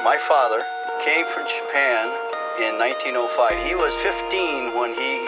my father came from Japan in 1905. He was 15 when he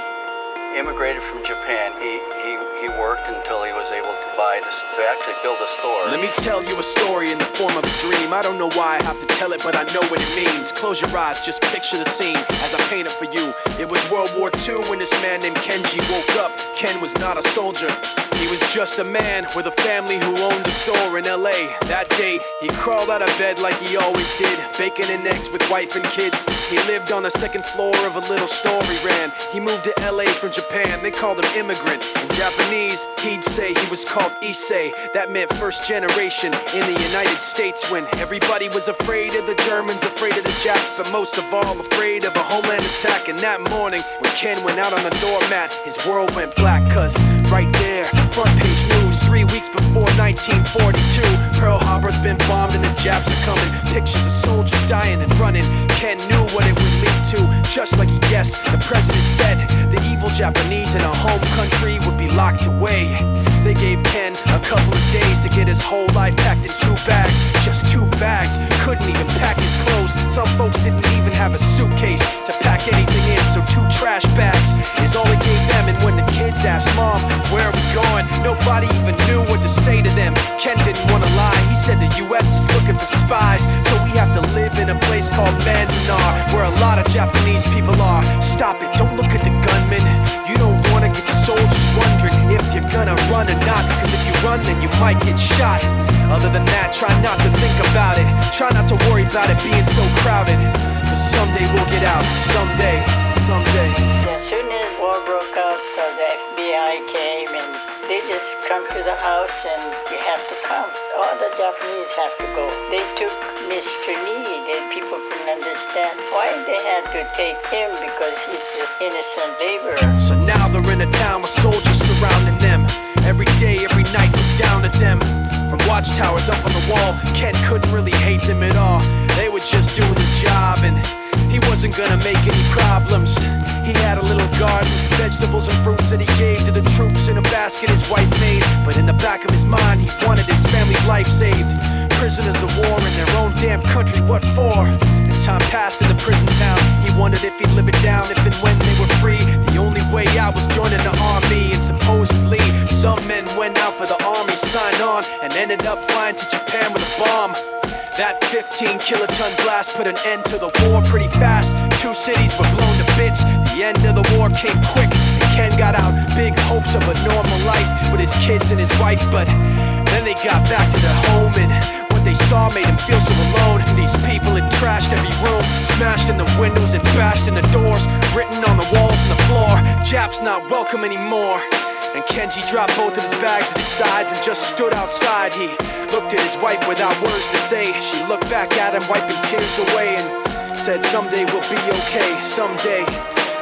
immigrated from Japan. He worked until he was able to actually build a store. Let me tell you a story in the form of a dream. I don't know why I have to tell it, but I know what it means. Close your eyes, just picture the scene as I paint it for you. It was World War II when this man named Kenji woke up. Ken was not a soldier. He was just a man with a family who owned a store in LA. That day, he crawled out of bed like he always did, bacon and eggs with wife and kids. He lived on the second floor of a little store he ran. He moved to LA from Japan, they called him immigrant. In Japanese, he'd say he was called Issei. That meant first generation in the United States, when everybody was afraid of the Germans, afraid of the Japs, but most of all afraid of a homeland attack. And that morning, when Ken went out on the doormat, his world went black, cause right there, front page news, 3 weeks before 1942, Pearl Harbor's been bombed and the Japs are coming. Pictures of soldiers dying and running. Ken knew what it would lead to, just like he guessed. The president said the evil Japanese in our home country would be locked away. They gave Ken a couple of days to get his whole life packed in 2 bags. Just 2 bags, couldn't even pack his clothes. Some folks didn't even have a suitcase to pack anything in, so 2 trash bags is all he gave them. And when the kids asked Mom, where are we going, nobody even knew what to say to them. Ken didn't want to lie, he said the US is looking for spies, so we have to live in a place called Manzanar, where a lot of Japanese people are. Stop it, don't look at the gunmen. You don't want to get the soldiers wondering if you're gonna run or not, cause if you run then you might get shot. Other than that, try not to think about it. Try not to worry about it being so crowded, cause someday we'll get out. Someday. As soon as war broke out, the FBI came and they just come to the house and you have to come. All the Japanese have to go. They took Mr. Need and people couldn't understand why they had to take him, because he's just innocent laborer. So now they're in a town with soldiers surrounding them. Every day, every night, look down at them. From watchtowers up on the wall, Ken couldn't really hate them at all. They were just doing the job and he wasn't gonna make any problems. He had a little garden, vegetables and fruits that he gave to the troops in a basket his wife made. But in the back of his mind, he wanted his family's life saved. Prisoners of war in their own damn country, what for? And time passed in the prison town. He wondered if he'd live it down if and when they were free. The only way out was joining the army, and supposedly some men went out for the army, signed on, and ended up flying to Japan with a bomb. That 15-kiloton blast put an end to the war pretty fast. 2 cities were blown to bits. The end of the war came quick, and Ken got out big hopes of a normal life with his kids and his wife. But then they got back to their home, and what they saw made him feel so alone. These people had trashed every room, smashed in the windows and bashed in the doors, written on the walls and the floor, "Japs not welcome anymore." And Kenji dropped both of his bags at his sides and just stood outside. He looked at his wife without words to say. She looked back at him, wiping tears away, and said, "Someday we'll be okay, someday."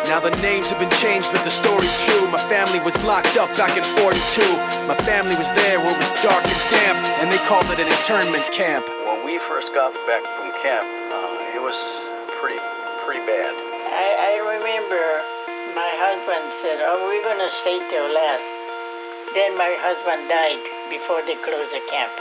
Now the names have been changed, but the story's true. My family was locked up back in 42. My family was there where it was dark and damp, and they called it an internment camp. When we first got back from camp, it was pretty bad. I remember my husband said, "Oh, we're gonna stay till last." Then my husband died before they closed the camp.